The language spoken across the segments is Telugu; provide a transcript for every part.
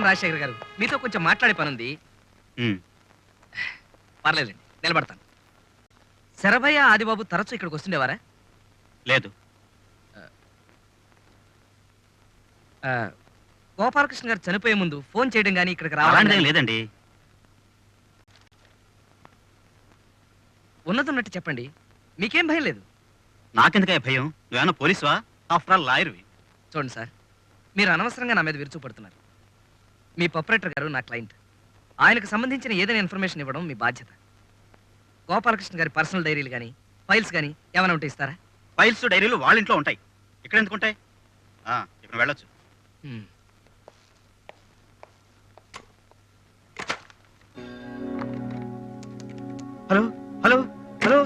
నమస్కారం రాజశేఖర్ గారు, మీతో కొంచెం మాట్లాడే పనుంది. పర్లేదండి, నిలబడతాను. శరభయ్య ఆదిబాబు తరచూ ఇక్కడికి వస్తుండేవారా? లేదు. గోపాలకృష్ణ గారు చనిపోయే ముందు ఫోన్ చేయడం కానీ ఇక్కడికి అలాంటిదేం రావడం లేదండి. ఉన్నతున్నట్టు చెప్పండి, మీకేం భయం లేదు. నాకెందుకే భయం? నువ్వేమన్నా పోలీసువా? After all లాయర్వి. చూడండి సార్, మీరు అనవసరంగా నా మీద విరుచుపడుతున్నారు. మీ ప్రొపరేటర్ గారు నా క్లయింట్. ఆయనకు సంబంధించిన ఏదైనా ఇన్ఫర్మేషన్ ఇవ్వడం మీ బాధ్యత. గోపాలకృష్ణ గారి పర్సనల్ డైరీలు కానీ ఫైల్స్ కానీ ఏమైనా ఉంటే ఇస్తారా? ఫైల్స్ డైరీలు వాళ్ళ ఇంట్లో ఉంటాయి, ఇక్కడ ఎందుకు ఉంటాయి? ఇక్కడ వెళ్ళొచ్చు. హలో హలో హలో,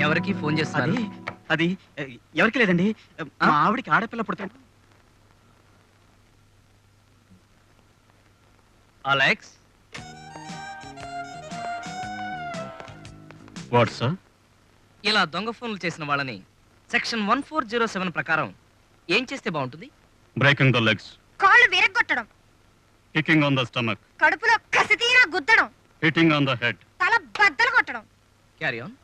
ఎవరికి ఫోన్ చేస్తారు? అది ఎవరికి లేదండి, మా ఆవిడికి ఆడపిల్ల పుడతాడు. Alex, what sir? ఇలా దొంగ ఫోన్లు చేసిన వాళ్ళని సెక్షన్ 1407 ప్రకారం ఏం చేస్తే బాగుంటుంది? బ్రేకింగ్ ద లెగ్స్, కాళ్ళు విరగ్గొట్టడం, కికింగ్ ఆన్ ద స్టమక్, కడుపులో కసితీరా గుద్దడం, హిట్టింగ్ ఆన్ ద హెడ్, తల బద్దలు కొట్టడం. Carry on.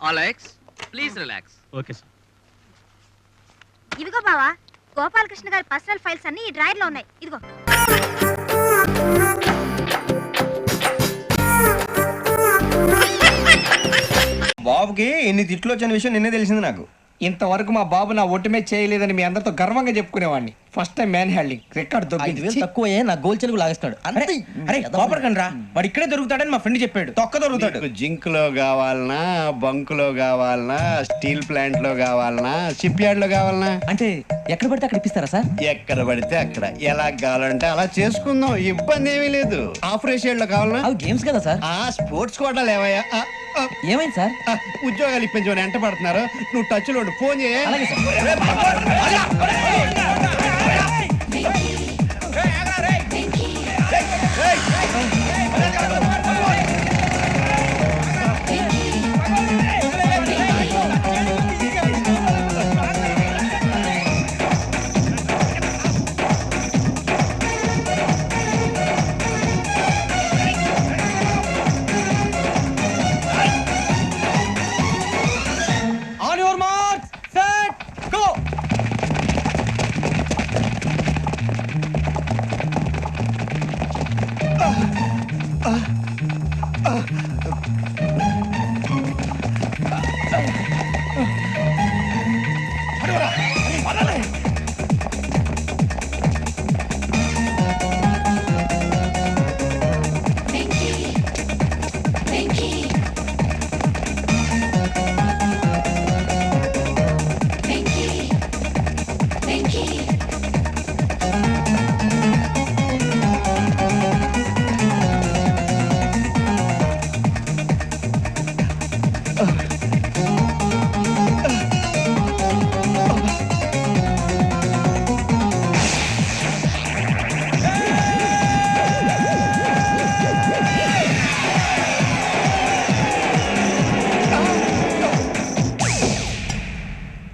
Alex, please relax. Okay sir. ఇదిగో బావా, గోపాలకృష్ణ గారి పర్సనల్ ఫైల్స్ అన్ని ఈ డ్రాయర్ లో ఉన్నాయి. ఇదిగో. బాబుకి ఎన్ని తిట్లు వచ్చిన విషయం నిన్నే తెలిసింది నాకు. ఇంతవరకు మా బాబు నా ఒట్టుమే చేయలేదని మీ అందరితో గర్వంగా చెప్పుకునేవాడిని. First time man handing record దొరికింది. తక్కువే నా గోల్ చెలుగు లాగేస్తాడు. అరే కోపడకండి రా, వాడు ఇక్కడే దొరుకుతాడని మా ఫ్రెండ్ చెప్పాడు. తొక్క దొరుకుతాడు. జింక్ లో కావాలనా, బంక్ లో కావాలనా, స్టీల్ ప్లాంట్ లో కావాలనా, షిప్ యార్డ్ లో కావాలనా? అంటే ఎక్కడ పడితే అక్కడ ఇప్పిస్తారా సార్? ఎక్కడ పడితే అక్కడ, ఎలా కావాలంటే అలా చేసుకుందాం, ఇబ్బంది ఏమీ లేదు. ఆపరేషన్ లో కావాలనా? అవి గేమ్స్ కదా సార్. స్పోర్ట్స్ కోటాలు ఏవయ్యా? ఏమైంది సార్? ఉద్యోగాలు ఇప్పించమని ఎంట పడుతున్నారు. నువ్వు టచ్ లో ఫోన్ చేయ.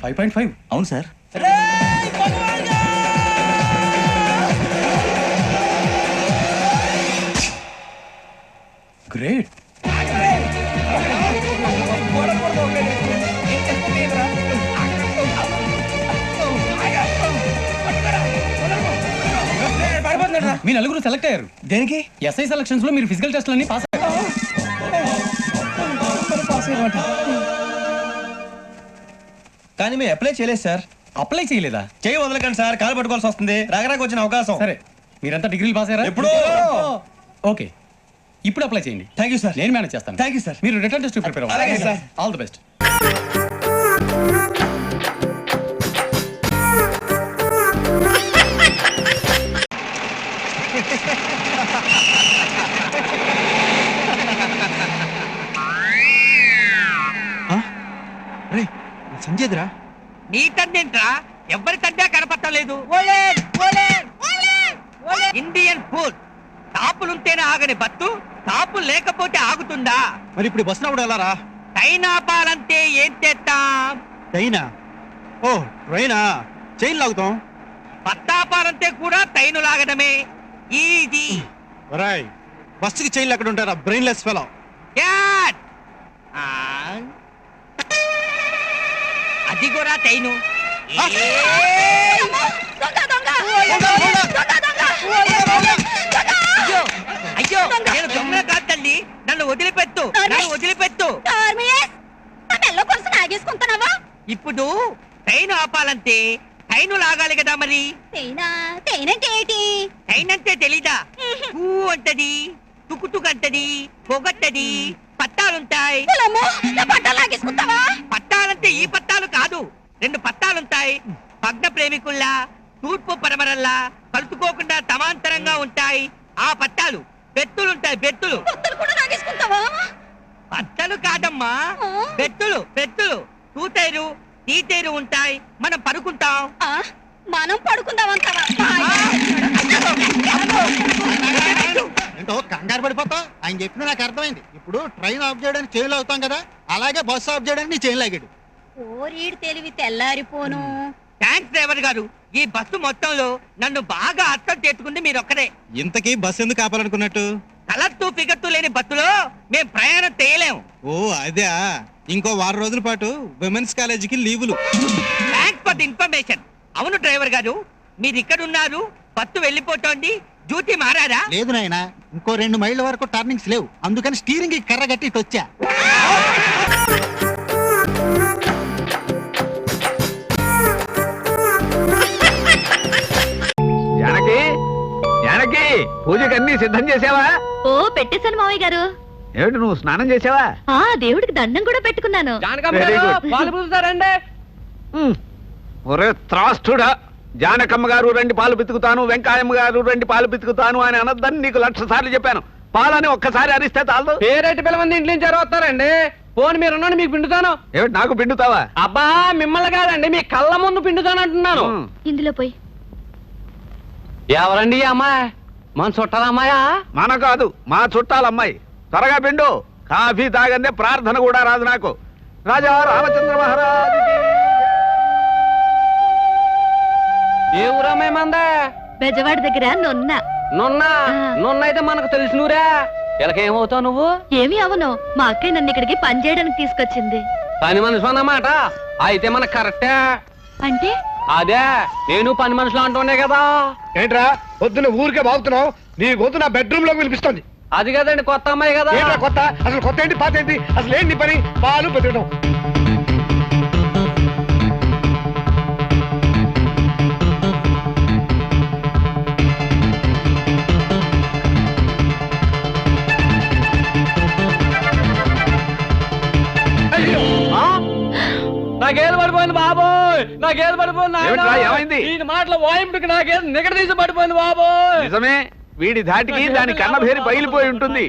5.5. అవును సార్. గ్రేట్. మీ నలుగురు సెలెక్ట్ అయ్యారు. దేనికి? ఎస్ఐ సెలక్షన్స్ లో మీరు ఫిజికల్ టెస్ట్ అన్ని పాస్ అయ్యారు. కానీ మేము అప్లై చేయలేదు సార్. అప్లై చేయలేదా? చేయి వదలకండి సార్, కాలు పట్టుకోవాల్సి వస్తుంది. రాగరాకు వచ్చిన అవకాశం. సరే, మీరంతా డిగ్రీలు పాస్ అయ్యారా? ఎప్పుడో. ఓకే, ఇప్పుడు అప్లై చేయండి. Thank you sir. నేను మేనేజ్ చేస్తాను. Thank you sir. మీరు రిటర్న్ టెస్ట్ ప్రిపేర్ అవ్వండి. అలాగే సార్. All the best. సంజయ్రా? నీ తండ్రింట్రా, ఎవరి తండ్రి కనపట్టలేదు. ఇండియన్ ఫుడ్ తాపులుంటేనే ఆగని బత్తు, తాపులు లేకపోతే ఆగుతుందా? మరి ఇప్పుడు బస్సు రావడం ఎలా రా? టైనాపాలంటే ఏం చేస్తాం? ట్రైనా? ఓ ట్రైనా, చైన్ లాగుతాం. పత్తాపాలంటే కూడా టైను లాగడమే. ఈజీ. రాయ్, బస్సుకి చైన్లు ఎక్కడ ఉంటారా? Brainless fellow. క్యాట్. అది కూడా టైను. అయ్యో అయ్యో, నేను దొంగ కాదు తల్లి, నన్ను వదిలిపెట్టు, నన్ను వదిలిపెట్టు. ఇప్పుడు ట్రైన్ ఆపాలంటే టైను లాగాలి కదా మరి. టైన్ అంటే తెలీదా? పూ అంటది, తుకుతుకు అంటది, పొగట్టది, పట్టాలుంటాయి. పట్టాలంటే ఈ పట్టాలు కాదు, 2 పట్టాలుంటాయి. భగ్న ప్రేమికుల్లా, తూర్పు పరమరల్లా కలుసుకోకుండా సమాంతరంగా ఉంటాయి ఆ పట్టాలు. బెత్తులుంటాయి, బెత్తులు. పట్టలు కాదమ్మా, బెత్తులు. బెత్తులు తూటైరు తీటైరు ఉంటాయి. మనం పడుకుంటాం. మనం పడుకుందామంటావా? ఏంటో కంగారు పడిపోతావు. ఆయన చెప్పింది నాకు అర్థమైంది. ఇప్పుడు ట్రైన్ ఆఫ్ చేయడానికి చైన్లు అవుతాం కదా, అలాగే బస్సు ఆఫ్ చేయడానికి నీ చైన్ లాగాడు. ఓరీడు తెలివి తెల్లారిపోను. థ్యాంక్స్ డ్రైవర్ గారు, ఈ బస్సు మొత్తంలో నన్ను బాగా అర్థం చేసుకుంది మీరు ఒక్కరే. ఇంతకీ బస్సు ఎందుకు ఆపాలనుకున్నట్టు? కలర్తూ ఫిగర్తూ లేని బస్సులో మేం ప్రయాణం చేయలేము. ఓ అదే. ఇంకో 6 రోజుల పాటు విమెన్స్ కాలేజీకి లీవులు. Thanks for the information. అవును డ్రైవర్ గారు, మీరు ఇక్కడ ఉన్నారు, బస్సు వెళ్ళిపోతోంది, డ్యూటీ మారారా? లేదు నాయనా, ఇంకో 2 మైళ్ళ వరకు టర్నింగ్స్ లేవు, అందుకని స్టీరింగ్ కర్ర కట్టి ఇటు వచ్చా. జానకి, పూజకి అన్ని సిద్ధం చేసావా? ఓ పెట్టేశాను మావయ్య గారు. ఏమిటి, నువ్వు స్నానం చేసావా? ఆ దేవుడికి దండం కూడా పెట్టుకున్నాను. ఒరే త్రాస్తుడా, జానకమ్మ గారు రండి పాలు పితుకుతాను, వెంకాయమ్మ గారు రండి పాలు పితుకుతాను అని అనద్దని నీకు 1,00,000 సార్లు చెప్పాను. పాలని ఒక్కసారి అరిస్తే చాలదు. పేరేటి పిల్లమంది ఇంట్లో నుంచి వస్తారండి. పోని మీరు మీకు పిండుతాను. ఏమిటి, నాకు పిండుతావా? అబ్బా మిమ్మల్ని కాదండి, మీ కళ్ళ ముందు పిండుతాను అంటున్నాను. ఇందులో పోయి. ఎవరండి ఈ అమ్మాయి? మన చుట్టాల అమ్మాయా? మన కాదు, మా చుట్టాల అమ్మాయి. త్వరగా పిండు, కాఫీ తాగందే ప్రార్థన కూడా రాదు నాకు. రాజా రామచంద్ర మహారాజు. ఏ ఊరమ్మాయి మందా? బెజవాడి దగ్గర నొన్న. నొన్న అయితే మనకు తెలిసినూరా. ఇలాకేమవుతావు నువ్వు? ఏమి అవను, మా అక్కయ్య నన్ను ఇక్కడికి పని చేయడానికి తీసుకొచ్చింది. పని మనుషులు అన్నమాట. అయితే మనకు కరెక్టే. అంటే అదే, నేను పని మనుషులు అంటుండే కదా. ఏంట్రా పొద్దున్న ఊరికే బాగుతున్నావు? నీ గొంతు నా బెడ్రూమ్ లోకి వినిపిస్తుంది. అది కదండి, కొత్త అమ్మాయి కదా. కొత్త? అసలు కొత్త ఏంటి, పాత ఏంటి? అసలు ఏంటి నీ పని? పాలు పెట్టడం. నాకేది పడిపోయింది బాబోయ్, నాకేది పడిపోయింది. ఏమిట్రా, ఏమైంది? ఈ మాటల వాయింపుకి నాకేది నిగడ తీసి పడిపోయింది బాబోయ్. నిజమే, వీడి ధాటికి దాని కన్నభేరి పగిలిపోయి ఉంటుంది.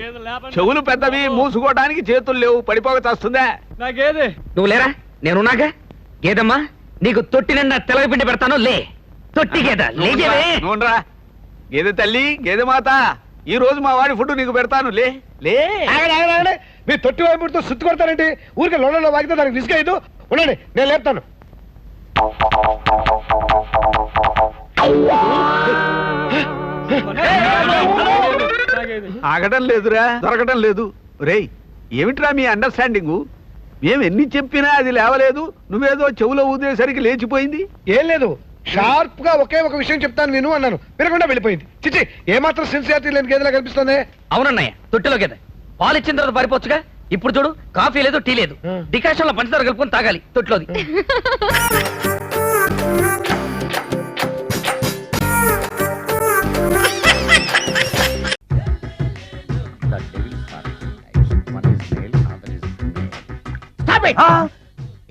చెవులు పెద్దవి, మూసుకోవడానికి చేతులు లేవు, పడిపోక చేస్తుందా? నాకేది? నువ్వు లేరా, నేనున్నాగా. గేదమ్మా, నీకు తొట్టి నిండా తెలగపిండి పెడతాను, లే. తొట్టి గేద లేజేవే. నూనరా గేదె తల్లి, గేదె మాత, ఈ రోజు మా వాడి ఫుడ్ నీకు పెడతాను, లే లే. మీరు తొట్టి వైపుతో సుత్తు కొడతారండి. ఊరికే లొడలో వాగితే దానికి రిస్క్ అయ్యదు. ఉండండి, నేను లేపుతాను. ఆగడం లేదురా, దొరకడం లేదు. రేయ్, ఏమిట్రా మీ అండర్స్టాండింగు? మేము ఎన్ని చెప్పినా అది లేవలేదు, నువ్వేదో చెవులో ఊదేసరికి లేచిపోయింది. ఏం లేదు, షార్ప్ గా ఒకే ఒక విషయం చెప్తాను విను అన్నాను, వినకుండా వెళ్ళిపోయింది. చిచి, ఏమాత్రం సిన్సియారిటీ లేని గేదెలా కనిపిస్తుంది. అవునన్నయ్య, తొట్టిలో గేదె పాలు ఇచ్చిన తర్వాత పారిపోవచ్చుగా. ఇప్పుడు చూడు, కాఫీ లేదు, టీ లేదు, డికాషన్ లో పంచదార కలుపుకొని తాగాలి తొట్టిలోది.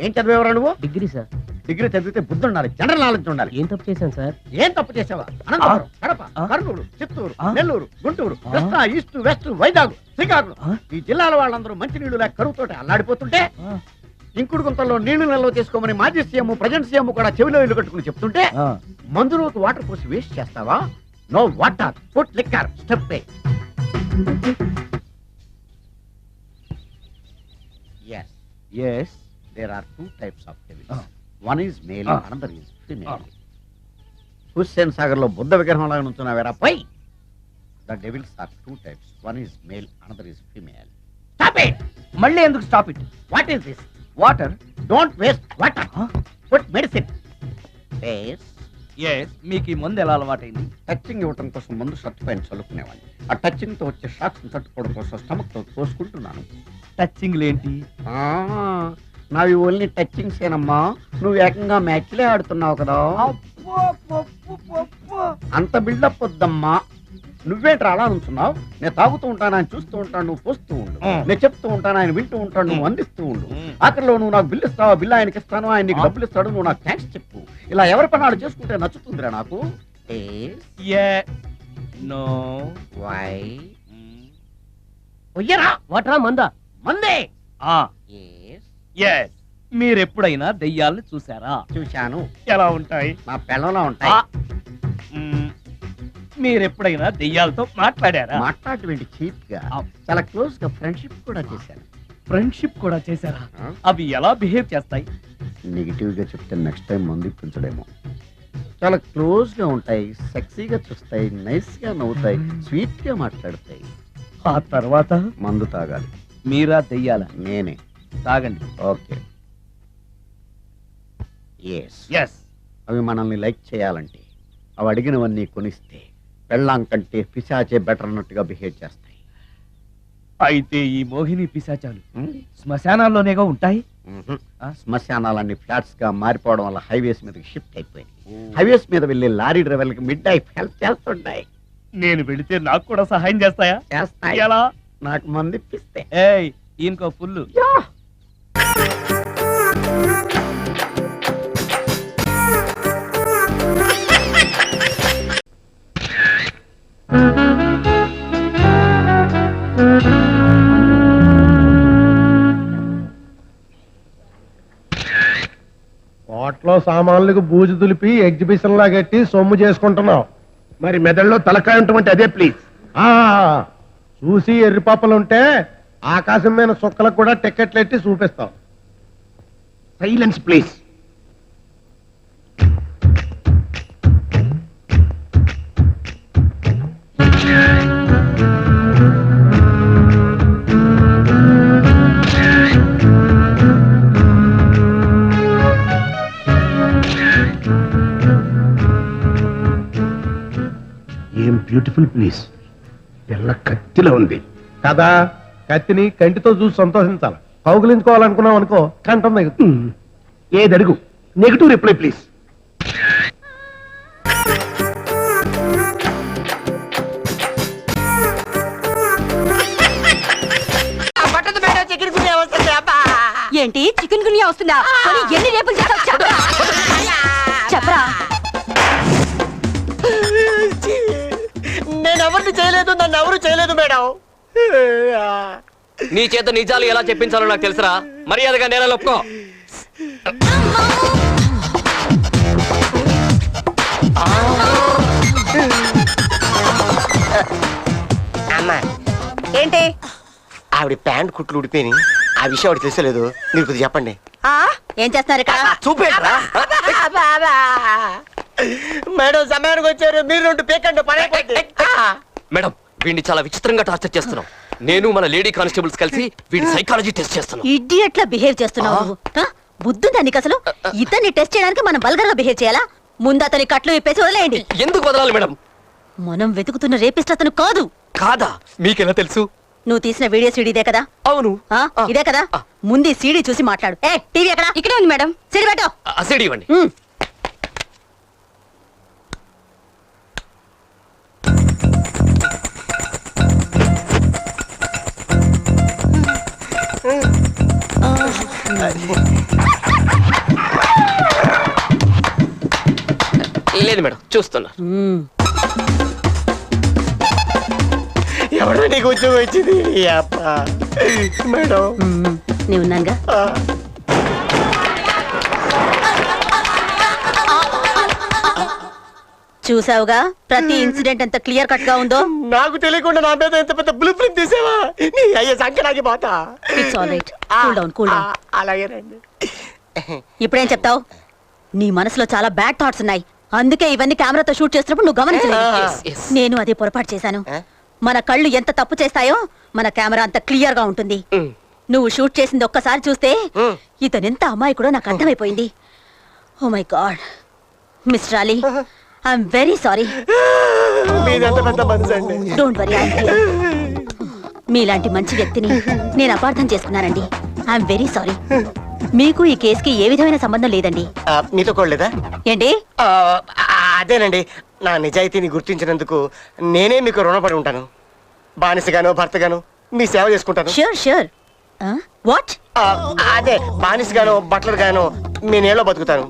ఏం చదివేవరా నువ్వు? Degree sir. డిగ్రీ చదివితే బుద్ధి ఉండాలి, జనరల్ నాలెడ్జ్ ఉండాలి. ఏం తప్పు చేశాను సార్? ఏం తప్పు చేసావా? అనంతపురం, కడప, కర్నూలు, చిత్తూరు, నెల్లూరు, గుంటూరు, కృష్ణా, ఈస్ట్, వెస్ట్, వైజాగ్, శ్రీకాకుళం ఈ జిల్లాల వాళ్ళందరూ మంచినీళ్లు లేక కరువుతోటి అల్లాడిపోతుంటే ఇంకుడు గుంతల్లో నీళ్లు నిల్వ చేసుకోమని మాజీ సీఎం, ప్రజెంట్ సీఎం కూడా చెవిలో ఇల్లు కట్టుకుని చెప్తుంటే మందులోకి వాటర్ పోసి వేస్ట్ చేస్తావా? No water, put liquor, step A. Yes, there are two types of devils. One is male, another is female. Hussain Sagar లో బుద్ధ విగ్రహం లాగా నుంచున్నావేరా పై. The devils are two types. One is male, another is female. Stop it! మళ్ళీ ఎందుకు stop it? What is this? Water. Don't waste water. Put medicine. Yes. మీకు ఈ మందు ఎలా అలవాటైంది? టచింగ్ ఇవ్వటం కోసం ముందు షర్ట్ పైన చల్లుకునేవాడిని. ఆ టచింగ్ తో వచ్చే షాక్స్ తట్టుకోవడం కోసం స్టమక్ తో కోసుకుంటున్నాను. టచింగ్ ఏంటి? నావి ఓన్లీ టచింగ్స్ ఏనమ్మా. నువ్వు ఏకంగా మ్యాచ్లే ఆడుతున్నావు కదా. అంత బిల్డప్ వద్దమ్మా. నువ్వేంట్రా అలా నుంచున్నావు? నేను తాగుతూ ఉంటాను, ఆయన చూస్తూ ఉంటాను, నువ్వు పోస్తూ ఉండు. నేను చెప్తూ ఉంటాను, ఆయన వింటూ ఉంటాడు, నువ్వు అందిస్తూ ఉండు. ఆఖరిలో నువ్వు నాకు బిల్లు ఇస్తావా, బిల్లు ఆయనకి ఇస్తాను, ఆయన నీకు డబ్బులు ఇస్తాడు, నువ్వు నాకు థ్యాంక్స్ చెప్పు. ఇలా ఎవరి పని ఆడు చేసుకుంటే నచ్చుతుందిరా నాకు. వాటరా మందా? మందే. మీరెప్పుడైనా దెయ్యాలను చూసారా? చూశాను. ఎలా ఉంటాయి? నా పిల్లలా ఉంటాయి. మీరెప్పుడైనా దెయ్యాలతో మాట్లాడారా? మాట్లాడేటువంటి చీప్ గా చాలా క్లోజ్ గా ఫ్రెండ్షిప్ కూడా చేశాను. ఫ్రెండ్షిప్ కూడా చేశారా? అవి ఎలా బిహేవ్ చేస్తాయి? నెగిటివ్ గా చెప్తే నెక్స్ట్ టైం మందు ఇప్పించడేమో. చాలా క్లోజ్ గా ఉంటాయి, సెక్సీగా చూస్తాయి, నైస్ గా నవ్వుతాయి, స్వీట్ గా మాట్లాడతాయి. ఆ తర్వాత మందు తాగాలి. మీరా దెయ్యాల? నేనే. తాగండి. ఓకే. అవి మనల్ని లైక్ చేయాలంటే అవి అడిగినవన్నీ కొనిస్తే పెళ్ళాం కంటే పిశాచే బెటర్ అన్నట్టుగా బిహేవ్ చేస్తాయి. అయితే ఈ మోహిని పిశాచాలు శ్మశానాల్లోనేగా ఉంటాయి? శ్మశానాలన్నీ ఫ్లాట్స్ గా మారిపోవడం వల్ల హైవేస్ మీదకి షిఫ్ట్ అయిపోయింది. హైవేస్ మీద వెళ్ళే లారీ డ్రైవర్లకి మిడ్ నైట్ హెల్ప్ చేస్తుంటాయి. నేను వెళితే నాకు కూడా సహాయం చేస్తాయా? చేస్తాయి. ఎలా? నాకు మంది ఇప్పిస్తే. ఈయనకో ఫుల్. కోట్లో సామాన్లకు బూజు దులిపి ఎగ్జిబిషన్ లా కట్టి సొమ్ము చేసుకుంటున్నావు. మరి మెదడులో తలకాయ ఉంటుంది అదే ప్లీజ్. చూసి ఎర్రి పాపలుంటే ఆకాశం మీద సుక్కలకు కూడా టికెట్లు ఎట్టి చూపిస్తావు. Silence please. ఏం బ్యూటిఫుల్ ప్లీజ్. పిల్ల కత్తిలో ఉంది కదా. కత్తిని కంటితో చూసి సంతోషించాలి. కౌగులించుకోవాలనుకున్నావు అనుకో, కంఠం దగ్గర. ఏది అడుగు. Negative reply please. ఏంటి చికెన్ గునియా వస్తుందా? ఎన్ని రేపులు చేస్తావు చెప్పరా? నేను ఎవరిని చేయలేదు, నన్ను ఎవరు చేయలేదు మేడం. నీ చేత నిజాలు ఎలా చెప్పించాలో నాకు తెలుసురా. మర్యాదగా నేల ఒప్పుకో. అమ్మా ఏంటి? ఆవిడ ప్యాంట్ కుట్లు ఉడిపోయి ఆ విషయం ఆవిడ తెలిసలేదు. మీరు కొద్దిగా చెప్పండి. ఏం చేస్తున్నారు ఇక్కడ? చూపేట్రా. మేడం సమయానికి వచ్చారు, మీరు రెండు పీకండి పని అయిపోద్ది. మేడం వీడిని చాలా విచిత్రంగా టార్చర్ చేస్తున్నాం. నేను మన లేడీ కానిస్టేబుల్స్ కలిసి వీడి సైకాలజీ టెస్ట్ చేస్తున్నాం. ఇడియట్లా బిహేవ్ చేస్తున్నావు నువ్వు. బుద్ధుందా నీకు అసలు? ఇతన్ని టెస్ట్ చేయడానికి మనం బల్గర్ గా బిహేవ్ చేయాలా? ముందు అతని కట్లు ఇప్పేసి వదిలేయండి. ఎందుకు వదలాలి మేడం? మనం వెతుకుతున్న రేపిస్ట్ అతను కాదు. కాదా? మీకెలా తెలుసు? నువ్వు తీసిన వీడియో సీడీ ఇదే కదా? అవును. ఇదే కదా? ముందు సీడీ చూసి మాట్లాడు. ఏ టీవీ ఎక్కడ? ఇక్కడే ఉంది మేడం. సీడీ పెట్టు. అసెడి ఇవ్వండి. లేదు మేడం, చూస్తున్నా. ఎవడో నీకు ఉద్యోగం వచ్చింది మేడం? నేను ఉన్నానుగా. చూసావుగా ప్రతి ఇన్సిడెంట్ ఎంత క్లియర్ కట్ గా ఉందో. నాకు తెలియకుండా నా మీద ఎంత పెద్ద బ్లూ ప్రింట్ తీసావా? నీ అయ్యే సంఖ్య పోతా. It's all right. Cool down, cool down. అలాగేనండి. ఇప్పుడేం చెప్తావు? నీ మనసులో చాలా బ్యాడ్ థాట్స్ ఉన్నాయి, అందుకే ఇవన్నీ కెమెరాతో షూట్ చేస్తున్నప్పుడు నువ్వు గమనించలేదు. నేను అదే పొరపాటు చేశాను. మన కళ్ళు ఎంత తప్పు చేస్తాయో మన కెమెరా అంత క్లియర్ గా ఉంటుంది. నువ్వు షూట్ చేసింది ఒక్కసారి చూస్తే ఇతనెంత అమాయకుడో నాకు అర్థమైపోయింది. Oh my god mister Ali, I'm very sorry. Don't worry, మీలాంటి మంచి వ్యక్తిని నేను అపార్థం చేసుకున్నానండి. I'm very sorry. మీకు ఈ కేసుకి ఏ విధమైన సంబంధం లేదండి. మీతో కోడలేదా ఏంటి? అదేనండి, నా నిజాయితీని గుర్తించినందుకు నేనే మీకు రుణపడి ఉంటాను. బానిసగాను భర్తగాను మీ సేవ చేసుకుంటాను. Sure sure. వాట్? అదే బానిసగాను బట్లర్ గాను మీ నేలో బతుకుతాను.